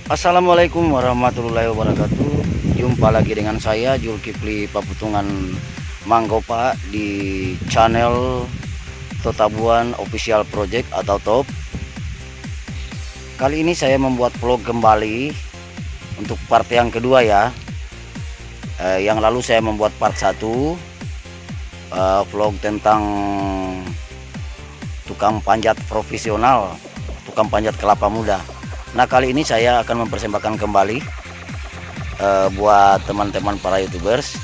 Assalamualaikum warahmatullahi wabarakatuh. Jumpa lagi dengan saya Zulkifli Paputungan Manggopa di channel Totabuan Official Project atau TOP. Kali ini saya membuat vlog kembali untuk part yang kedua ya. Yang lalu saya membuat part 1 vlog tentang tukang panjat profesional, tukang panjat kelapa muda. Nah, kali ini saya akan mempersembahkan kembali buat teman-teman para YouTubers,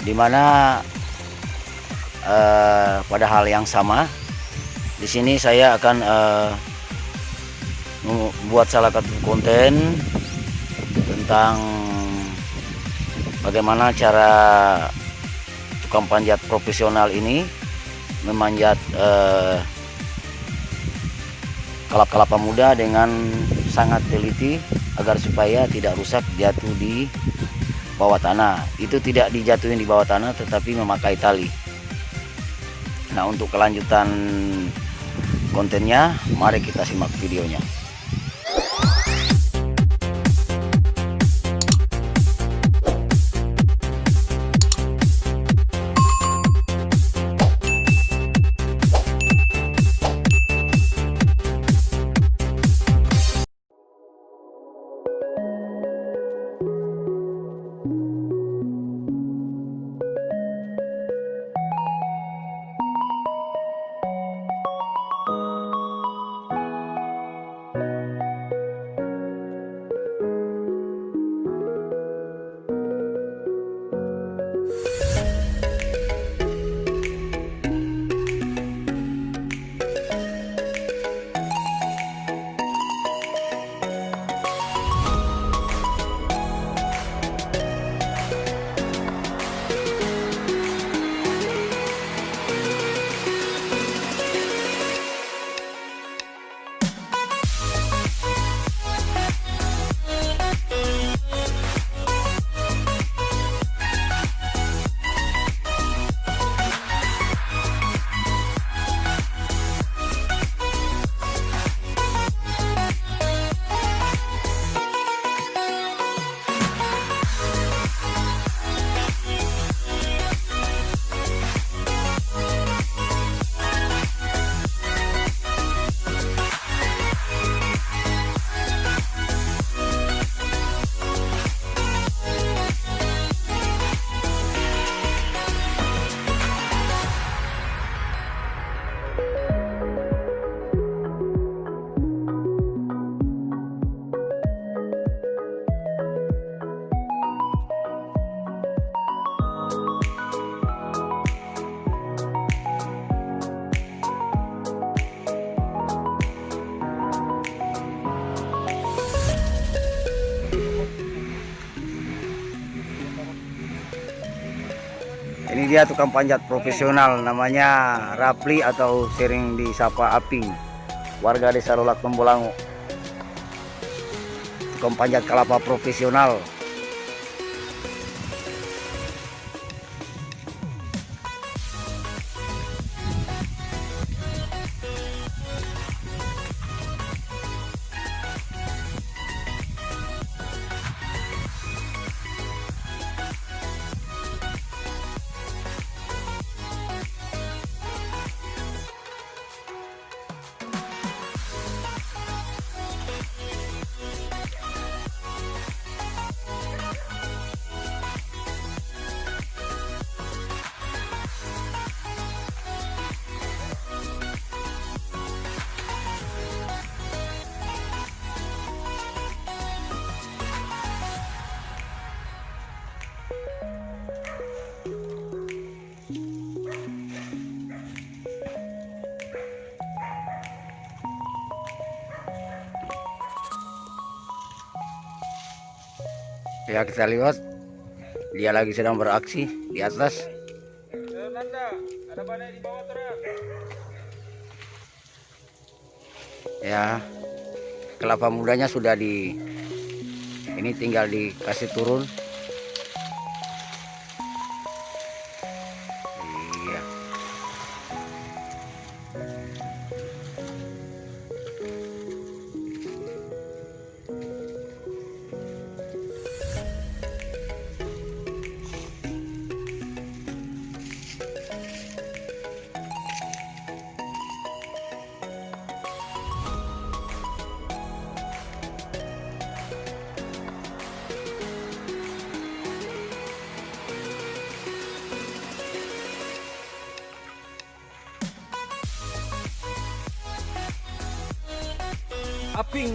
dimana pada hal yang sama di sini saya akan membuat salah satu konten tentang bagaimana cara tukang panjat profesional ini memanjat kelapa muda dengan sangat teliti agar supaya tidak rusak jatuh di bawah tanah. Itu tidak dijatuhin di bawah tanah tetapi memakai tali. Nah, untuk kelanjutan kontennya mari kita simak videonya. Ini dia tukang panjat profesional, namanya Rapli atau sering disapa Aping, warga desa Lolak Tembolango. Tukang panjat kelapa profesional. Ya, kita lihat dia lagi sedang beraksi di atas. Ya, kelapa mudanya sudah ini tinggal dikasih turun. Iya. Aping.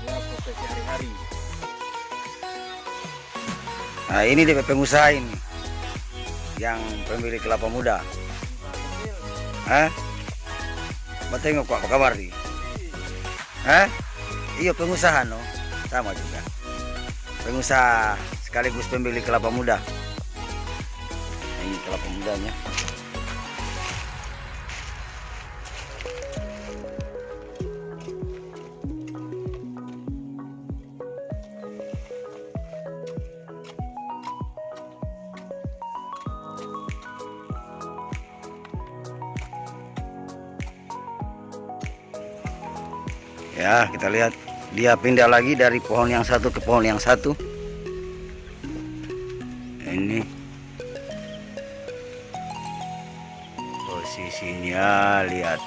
Ya, proses hari-hari. Nah, ini dia pengusaha ini yang pemilik kelapa muda. Hah? Mau tengok kok apa kabar nih? Hah? Iya pengusaha no, sama juga. Pengusaha sekaligus pemilik kelapa muda. Ini kelapa mudanya. Ya, kita lihat dia pindah lagi dari pohon yang satu ke pohon yang satu. Ini posisinya, lihat.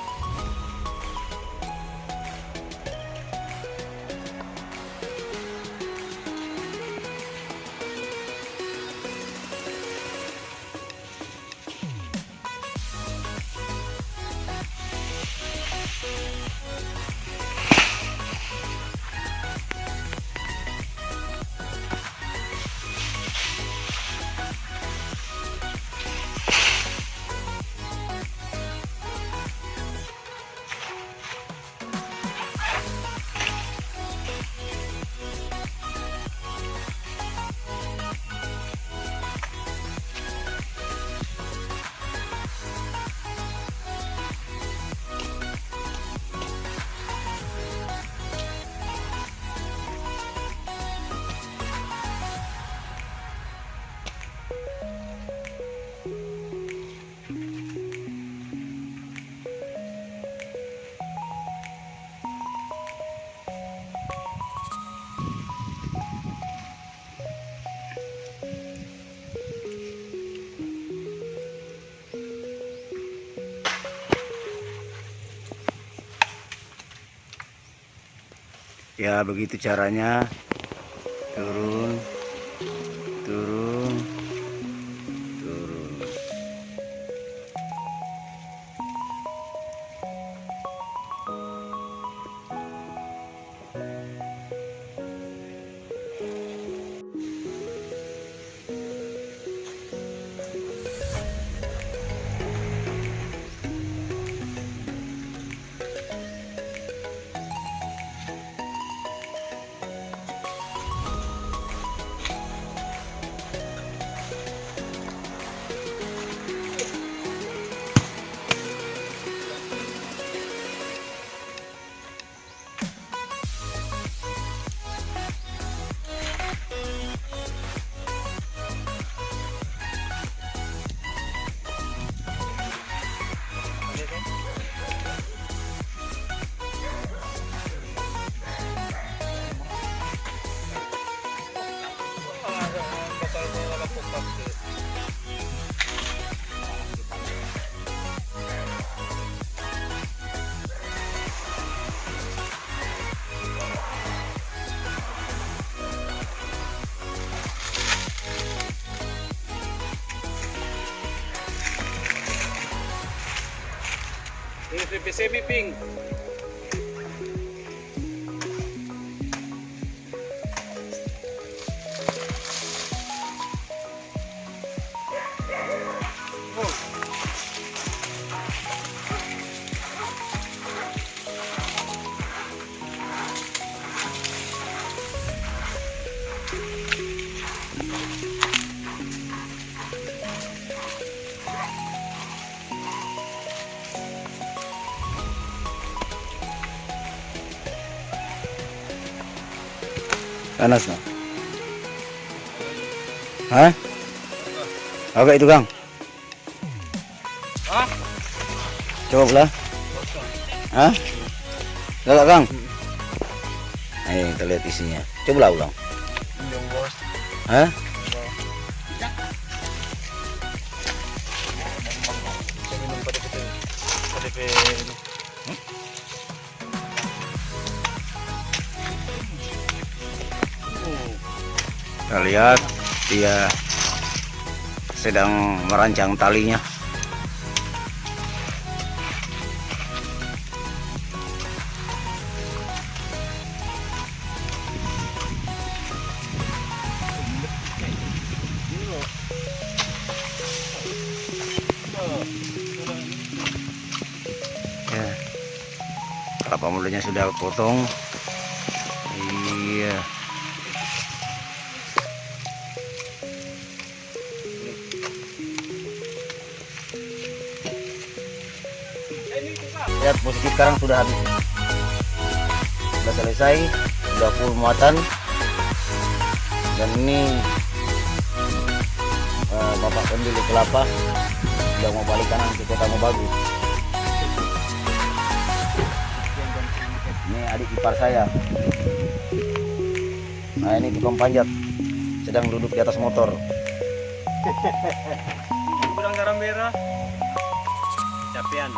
Ya begitu caranya, turun, turun, turun. Ini PPC Ping. Panas no? Hah? Apa itu Kang? Hah? Coba pula. Hah? Galak Kang? Ayo kita lihat isinya. Coba ulang. Hah? Kita lihat dia sedang merancang talinya. Ya, kelapa mudanya sudah potong. Iya. Lihat posisi sekarang sudah habis, sudah selesai, sudah full muatan. Dan ini bapak pemilik kelapa sudah mau balik kanan ke kota Mobagu. Ini adik ipar saya. Nah, ini tukang panjat sedang duduk di atas motor. Kurang garam merah. Capean.